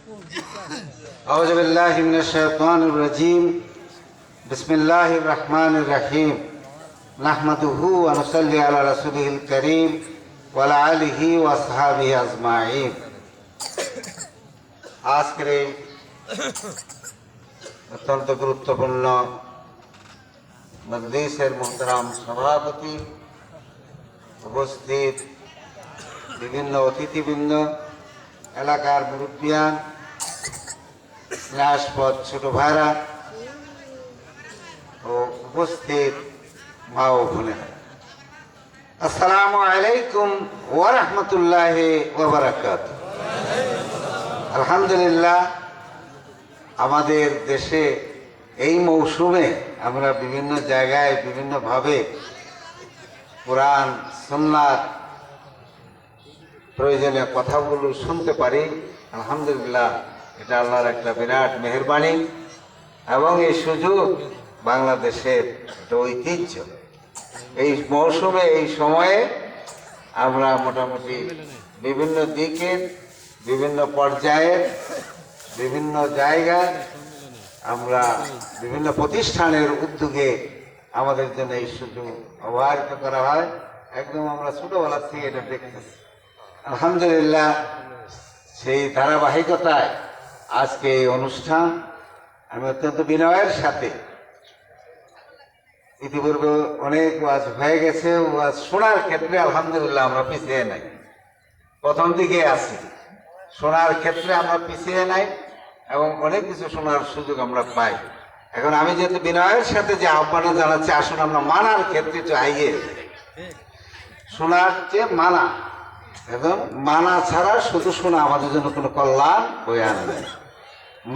أعوذ بالله من الشيطان الرجيم بسم الله الرحمن الرحيم نحمده ونصلي على رسوله الكريم وعلى آله وأصحابه أجمعين। আজকের এই অত্যন্ত গুরুত্বপূর্ণ মজলিসের মোহতারাম সভাপতি, উপস্থিত বিভিন্ন অতিথিবৃন্দ, এলাকার মুরব্বিয়ান, স্নেহাস্পদ ছোট ভাইরা ও উপস্থিত মা ও বোনেরা, আসসালামু আলাইকুম ওয়া রাহমাতুল্লাহি ওয়া বারাকাতুহু। আলহামদুলিল্লাহ, আমাদের দেশে এই মৌসুমে আমরা বিভিন্ন জায়গায় বিভিন্নভাবে কোরআন সুন্নাত প্রয়োজনীয় কথাগুলো শুনতে পারি। আলহামদুলিল্লাহ, এটা আল্লাহর একটা বিরাট মেহেরবানি এবং এই সুযোগ বাংলাদেশের একটা ঐতিহ্য। এই মৌসুমে এই সময়ে আমরা মোটামুটি বিভিন্ন দিকের বিভিন্ন পর্যায়ের বিভিন্ন জায়গায় আমরা বিভিন্ন প্রতিষ্ঠানের উদ্যোগে আমাদের জন্য এই সুযোগ অবহারিত করা হয়। একদম আমরা ছোটবেলা থেকে এটা দেখতেছি। আলহামদুলিল্লাহ, সেই ধারাবাহিকতায় আজকে এই অনুষ্ঠান আমি অত্যন্ত বিনয়ের সাথে, ইতিপূর্বে অনেক ওয়াজ হয়ে গেছে, ওয়াজ শোনার ক্ষেত্রে আলহামদুলিল্লাহ আমরা পিছিয়ে নাই, প্রথম দিকে আছি। শোনার ক্ষেত্রে আমরা পিছিয়ে নাই এবং অনেক কিছু শোনার সুযোগ আমরা পাই। এখন আমি যেহেতু বিনয়ের সাথে যে আহ্বান জানাচ্ছি, আসুন আমরা মানার ক্ষেত্রে একটু আইয়ে, শোনার চেয়ে মানা, এবং মানা ছাড়া শুধু শোনা আমাদের জন্য কোনো কল্যাণ বয়ে আনে না।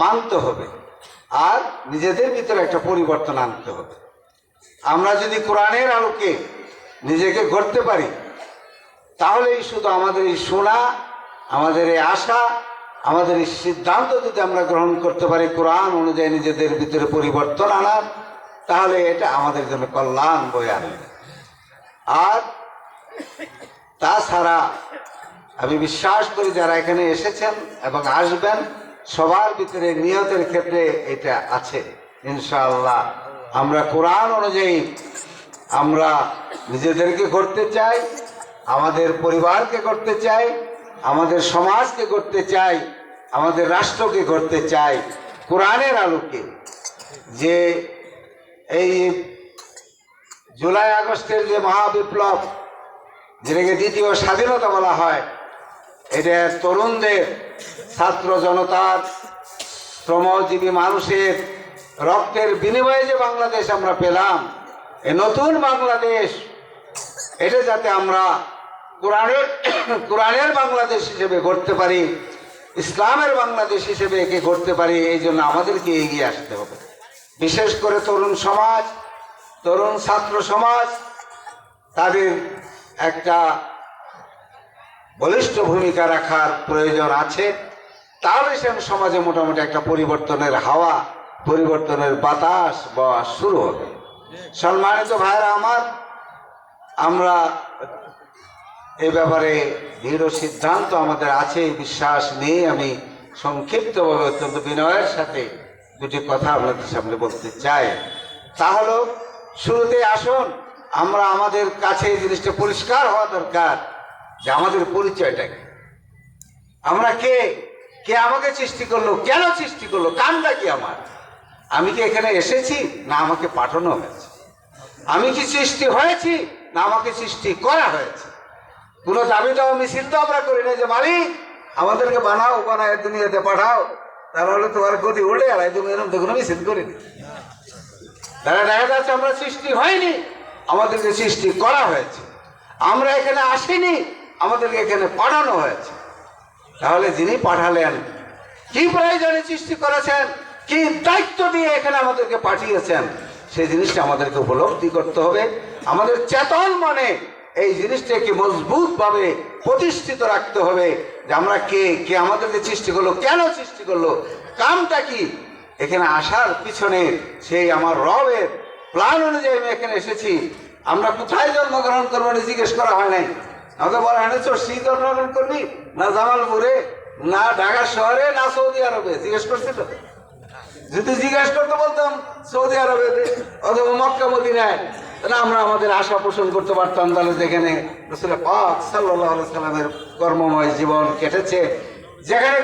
মানতে হবে আর নিজেদের ভিতরে একটা পরিবর্তন আনতে হবে। আমরা যদি কোরআনের আলোকে নিজেকে গড়তে পারি, তাহলেই শুধু আমাদের এই শোনা, আমাদের এই আশা, আমাদের এই সিদ্ধান্ত যদি আমরা গ্রহণ করতে পারি কোরআন অনুযায়ী নিজেদের ভিতরে পরিবর্তন আনার, তাহলে এটা আমাদের জন্য কল্যাণ বয়ে আনবে। আর তাছাড়া আমি বিশ্বাস করি যারা এখানে এসেছেন এবং আসবেন, সবার ভিতরে নিয়তের ক্ষেত্রে এটা আছে ইনশাআল্লাহ। আমরা কোরআন অনুযায়ী আমরা নিজেদেরকে করতে চাই, আমাদের পরিবারকে করতে চাই, আমাদের সমাজকে করতে চাই, আমাদের রাষ্ট্রকে করতে চাই কোরআনের আলোকে। যে এই জুলাই আগস্টের যে মহাবিপ্লব, যেটাকে দ্বিতীয় স্বাধীনতা বলা হয়, এটা তরুণদের, ছাত্র জনতার, শ্রমজীবী মানুষের রক্তের বিনিময়ে যে বাংলাদেশ আমরা পেলাম, এই নতুন বাংলাদেশ, এটা যাতে আমরা কোরআনের বাংলাদেশ হিসেবে গড়তে পারি, ইসলামের বাংলাদেশ হিসেবে একে গড়তে পারি, এই জন্য আমাদেরকে এগিয়ে আসতে হবে। বিশেষ করে তরুণ সমাজ, তরুণ ছাত্র সমাজ, তাদের একটা বলিষ্ঠ ভূমিকা রাখার প্রয়োজন আছে। তাহলে সে সমাজে মোটামুটি একটা পরিবর্তনের হাওয়া, পরিবর্তনের বাতাস বওয়া শুরু হবে। সম্মানিত ভাইরা আমার, আমরা এ ব্যাপারে দৃঢ় সিদ্ধান্ত আমাদের আছে, এই বিশ্বাস নিয়ে আমি সংক্ষিপ্তভাবে অত্যন্ত বিনয়ের সাথে দুটি কথা আপনাদের সামনে বলতে চাই। তা হলো, শুরুতে আসুন আমরা আমাদের কাছে এই জিনিসটা পরিষ্কার হওয়া দরকার যে আমাদের পরিচয়টা কি, আমরা কে, কে আমাকে সৃষ্টি করলো, কেন সৃষ্টি করলো, কামটা কি আমার, আমি কি এখানে এসেছি না আমাকে পাঠানো হয়েছে, আমি কি সৃষ্টি হয়েছি না আমাকে সৃষ্টি করা হয়েছে। কোনো দাবি দেওয়া মিছিল তো আমরা করি না যে মালিক আমাদেরকে বানাও, বানায় দুনিয়াতে পাঠাও, তাহলে তোমার গতি উল্টে গেল, তুমি এরকম তো কোনো মিছিল করিনি। তারা দেখা যাচ্ছে আমরা সৃষ্টি হয়নি, আমাদেরকে সৃষ্টি করা হয়েছে। আমরা এখানে আসিনি, আমাদেরকে এখানে পাঠানো হয়েছে। তাহলে যিনি পাঠালেন, কি প্রয়োজনে সৃষ্টি করেছেন, কি দায়িত্ব দিয়ে এখানে আমাদেরকে পাঠিয়েছেন, সেই জিনিসটা আমাদেরকে উপলব্ধি করতে হবে। আমাদের চেতন মনে এই জিনিসটাকে মজবুত ভাবে প্রতিষ্ঠিত রাখতে হবে যে আমরা কে, কে আমাদেরকে সৃষ্টি করলো, কেন সৃষ্টি করলো, কামটা কি। এখানে আসার পিছনে সেই আমার রবের প্ল্যান অনুযায়ী আমি এখানে এসেছি। আমরা কোথায় জন্মগ্রহণ করবো জিজ্ঞেস করা হয় নাই, আমাদের বলা হয় না চর্ষি জন্মগ্রহণ করবি না জামালপুরে না ঢাকা শহরে না সৌদি আরবে জিজ্ঞেস করছিল? যদি জিজ্ঞেস করতে বলতাম সৌদি আরবে অথবা মক্কা মদিনায়, তাহলে আমরা আমাদের আশা পোষণ করতে পারতাম। তাহলে যেখানে রাসূল পাক সাল্লাল্লাহু আলাইহি সাল্লামের কর্মময় জীবন কেটেছে, যেখানে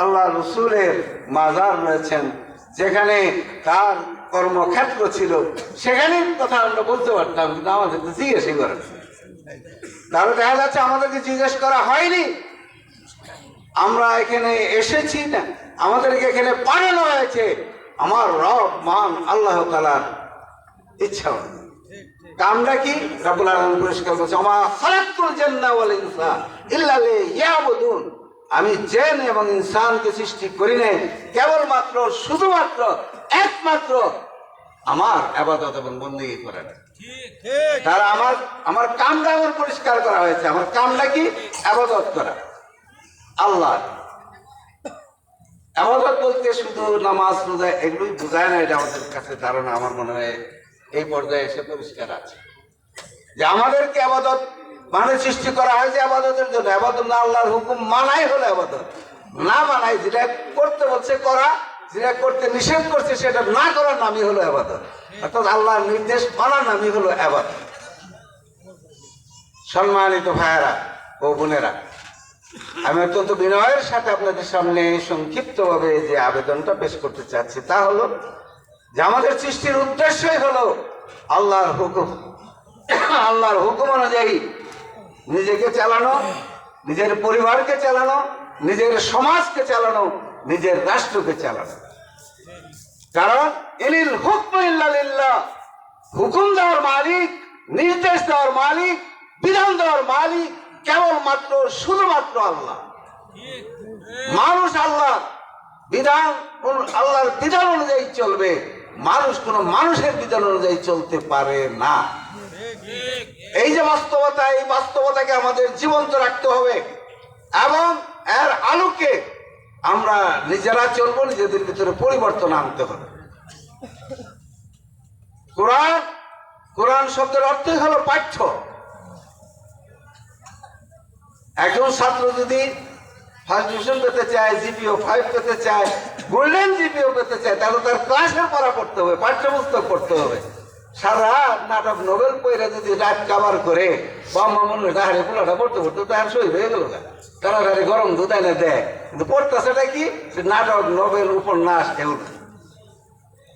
আল্লাহ রসুলের মাজার রয়েছেন, যেখানে তার কর্মক্ষেত্র ছিল, সেখানেই কথা আমরা বলতে পারতাম। কিন্তু আমাদের তো জিজ্ঞেসই করেন। তাহলে দেখা যাচ্ছে আমাদেরকে জিজ্ঞেস করা হয়নি, আমরা এখানে এসেছি না, আমাদেরকে এখানে পাঠানো হয়েছে আমার রব মহান আল্লাহ তাআলার ইচ্ছা। কামটা কি? রব্বুল আলামিন পরিষ্কার বলছে, ওমা খালাকতুল জিন্না ওয়াল ইনসা ইল্লা লিয়াবুদুন। আমি জিন এবং ইনসানকে সৃষ্টি করি নাই কেবলমাত্র শুধুমাত্র একমাত্র আমার ইবাদত এবং বندگی করার। তারা আমার কামটা আমার পরিষ্কার করা হয়েছে। আমার কামটা কি? ইবাদত করা আল্লাহ। ইবাদত বলতে শুধু নামাজ রোজা এগুলোই বোঝায় না, এটা আমাদের কাছে ধারণা আমার মনে হয় এই পর্যায়ে এসে পরিষ্কার আছে যে আমাদেরকে ইবাদত মানে সৃষ্টি করা হয়েছে ইবাদতের জন্য। ইবাদত না, আল্লাহর হুকুম মানাই হলো ইবাদত। না মানাই, যেটা করতে বলছে করা, যেটা করতে নিষেধ করছে সেটা না করার নামই হলো ইবাদত। অর্থাৎ আল্লাহর নির্দেশ মানার নামই হলো ইবাদত। সম্মানিত ভাইয়েরা ও বোনেরা, আমি অত্যন্ত বিনয়ের সাথে আপনাদের সামনে সংক্ষিপ্তভাবে যে আবেদনটা পেশ করতে চাচ্ছি তা হলো যে আমাদের সৃষ্টির উদ্দেশ্যই হলো আল্লাহর হুকুম, আল্লাহর হুকুম অনুযায়ী নিজেকে চালানো, নিজের পরিবারকে চালানো, নিজের সমাজকে চালানো, নিজের রাষ্ট্রকে চালানো। কারণ ইনিল হুকমু ইল্লা লিল্লাহ, হুকুম দেওয়ার মালিক, নির্দেশ দেওয়ার মালিক, বিধান দেওয়ার মালিক কেবলমাত্র শুধুমাত্র আল্লাহ। মানুষ আল্লাহর বিধান অনুযায়ী চলবে, মানুষ কোন মানুষের বিধান অনুযায়ী চলতে পারে না। এই যে বাস্তবতা, এই বাস্তবতাকে আমাদের জীবন্ত রাখতে হবে এবং এর আলোকে আমরা নিজেরা চলবো, নিজেদের ভিতরে পরিবর্তন আনতে হবে। কোরআন শব্দের অর্থই হলো পাঠ্য। একজন ছাত্র যদি ফার্স্ট ডিভিশন পেতে চায়, জিপিও 5 পেতে চায়, গোল্ডেন জিপিও পেতে চায়, তাহলে তার ক্লাসের পড়া পড়তে হবে, পাঠ্যপুস্তক পড়তে হবে। সারা নাটক নোবেল পড়ে যদি রাত কাবার করে হারে পোলাটা পড়তে পড়তে তার সই হয়ে গেল, তারা গরম দুধ এনে দেয়। কিন্তু পড়তেছেটা কি? নাটক নোবেল উপন্যাস। এগুলো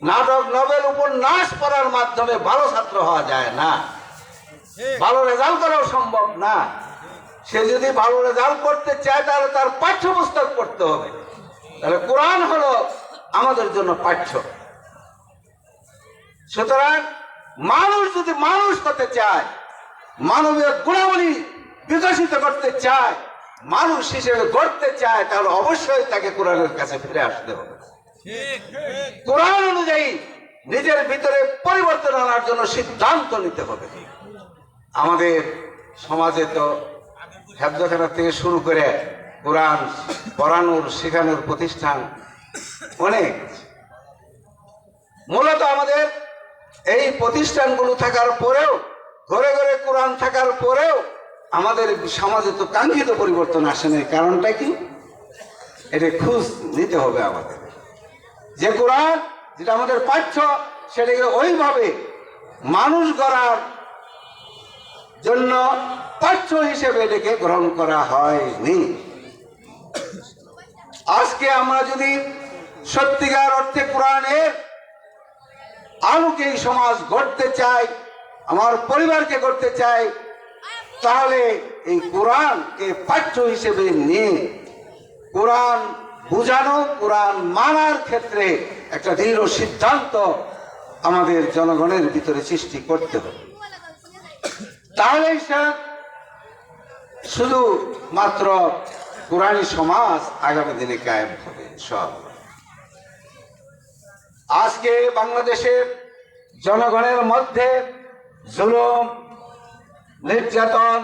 নাটক নোবেল উপন্যাস পড়ার মাধ্যমে ভালো ছাত্র হওয়া যায় না, ভালো রেজাল্ট করাও সম্ভব না। সে যদি ভালো রেজাল্ট করতে চায় তাহলে তার পাঠ্যপুস্তক পড়তে হবে। তাহলে কোরআন হলো আমাদের জন্য পাঠ্য। সুতরাং মানুষ যদি মানুষ হতে চায়, মানবীয় গুণাবলী বিকশিত করতে চায়, মানুষ হিসেবে গড়তে চায়, তাহলে অবশ্যই তাকে কোরআনের কাছে ফিরে আসতে হবে। কোরআন অনুযায়ী নিজের ভিতরে পরিবর্তন আনার জন্য সিদ্ধান্ত নিতে হবে। আমাদের সমাজে তো হেফজখানা থেকে শুরু করে কোরআন পড়ানোর শেখানোর প্রতিষ্ঠান অনেক। মূলত আমাদের এই প্রতিষ্ঠানগুলো থাকার পরেও, ঘরে ঘরে কোরআন থাকার পরেও আমাদের সমাজে তো কাঙ্ক্ষিত পরিবর্তন আসে না। কারণটা কি? এটা খোঁজ নিতে হবে আমাদের। যে কোরআন যেটা আমাদের পাঠ্য, সেটাকে ওইভাবে মানুষ গড়ার জন্য পাঠ্য হিসেবে এটাকে গ্রহণ করা হয়নি। আজকে আমরা যদি সত্যিকার অর্থে কোরআনের আলোকে এই সমাজ গড়তে চাই, আমার পরিবারকে গড়তে চাই, তাহলে এই কোরআনকে পাঠ্য হিসেবে নিয়ে কোরআন বুঝানো, কোরআন মানার ক্ষেত্রে একটা দৃঢ় সিদ্ধান্ত আমাদের জনগণের ভিতরে সৃষ্টি করতে হবে। তাহলে শুধু মাত্র কোরআনী সমাজ আগামী দিনে কায়েম হবে। সব আজকে বাংলাদেশের জনগণের মধ্যে জুলুম, নির্যাতন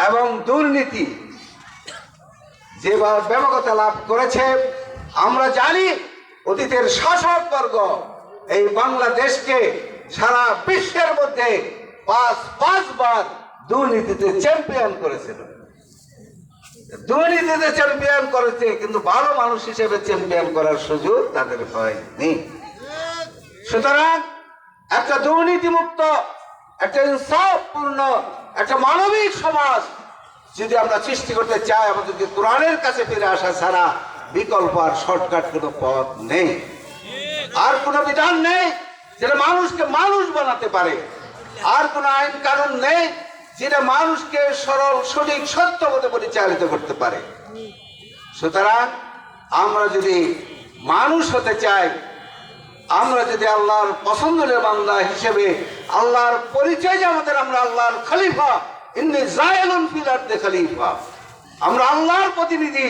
এবং দুর্নীতি যে ব্যাপকতা লাভ করেছে, আমরা জানি অতীতের শাসকবর্গ এই বাংলাদেশকে সারা বিশ্বের মধ্যে পাঁচবার দুর্নীতিতে চ্যাম্পিয়ন করেছিল। দুর্নীতিতে চ্যাম্পিয়ন করেছে, কিন্তু ভালো মানুষ হিসেবে চ্যাম্পিয়ন করার সুযোগ তাদের হয়নি। সুতরাং একটা দুর্নীতিমুক্ত, একটা ইনসাফপূর্ণ, একটা মানবিক সমাজ যদি আমরা সৃষ্টি করতে চাই, আমাদেরকে কোরআনের কাছে ফিরে আসা ছাড়া বিকল্প আর শর্টকাট কোনো পথ নেই, আর কোনো বিধান নেই যেটা মানুষকে মানুষ বানাতে পারে, আর কোনো আইন কানুন নেই যেটা মানুষকে সরল সঠিক সত্য পথে পরিচালিত করতে পারে। সুতরাং আমরা যদি মানুষ হতে চাই, আমরা যদি আল্লাহর পছন্দের বান্দা হিসেবে আল্লাহর পরিচয় যে আমাদের, আমরা আল্লাহর খলিফা, ইন্নী জাইলুন ফিল আরদি খলিফা, আমরা আল্লাহর প্রতিনিধি,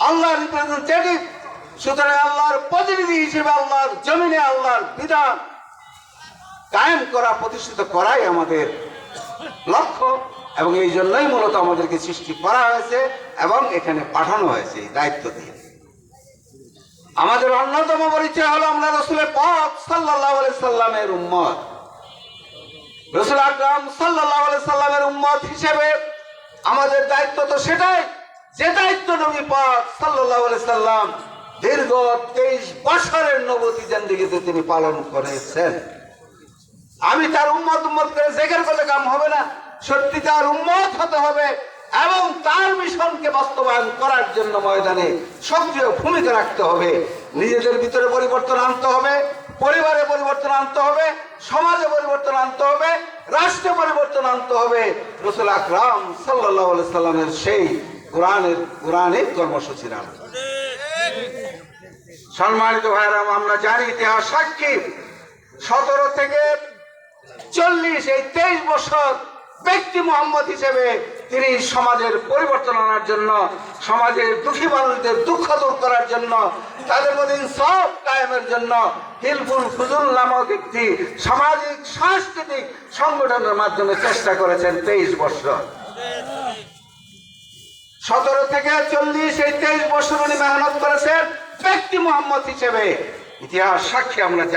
আল্লাহর রিপ্রেজেন্টেটিভ। সুতরাং আল্লাহর প্রতিনিধি হিসেবে আল্লাহর জমিনে আল্লাহর বিধান কায়েম করা, প্রতিষ্ঠিত করাই আমাদের লক্ষ্য, এবং এই জন্যই মূলত আমাদেরকে সৃষ্টি করা হয়েছে এবং এখানে পাঠানো হয়েছে এই দায়িত্ব দিয়ে। আমাদের অন্যতম পরিচয় হলো আমরা রাসূলের পাক সাল্লাল্লাহু আলাইহি সাল্লামের উম্মত। রাসূল আকরাম সাল্লাল্লাহু আলাইহি সাল্লামের উম্মত হিসেবে আমাদের দায়িত্ব তো সেটাই, যে দায়িত্ব নবী পাক সাল্লাল্লাহু আলাইহি সাল্লাম দীর্ঘ 23 বছরের নবুয়তি জিন্দেগিতে তিনি পালন করেছেন। আমি তার উম্মত উম্মত করে জিকির করলে কাম হবে না, সত্যি তার উম্মত হতে হবে এবং তার মিশনকে বাস্তবায়ন করার জন্য ময়দানে সক্রিয় ভূমিকা রাখতে হবে। নিজেদের ভিতরে পরিবর্তন আনতে হবে, পরিবারে পরিবর্তন আনতে হবে, সমাজে পরিবর্তন আনতে হবে, রাষ্ট্রে পরিবর্তন আনতে হবে। রাসূল আকরাম সাল্লাল্লাহু আলাইহি সাল্লামের সেই কোরআনের কর্মসূচির আলোকে। সম্মানিত ভাইরা, আমরা জানি ইতিহাস সাক্ষী 17 থেকে 40 এই 23 বছর ব্যক্তি মুহাম্মদ হিসেবে তিনি সমাজের পরিবর্তন আনার জন্য, সমাজের দুঃখী মানুষদের দুঃখ দূর করার জন্য, তাদের মধ্যে ইনসাফ কায়েমের জন্য হিলফুল ফুজুল নামক একটি সামাজিক সাংস্কৃতিক সংগঠনের মাধ্যমে চেষ্টা করেছেন 23 বছর। 17 থেকে 40 এই 23 বছর উনি মেহনত করেছেন ব্যক্তি মুহাম্মদ হিসেবে। ইতিহাস সাক্ষী আমরা জানি।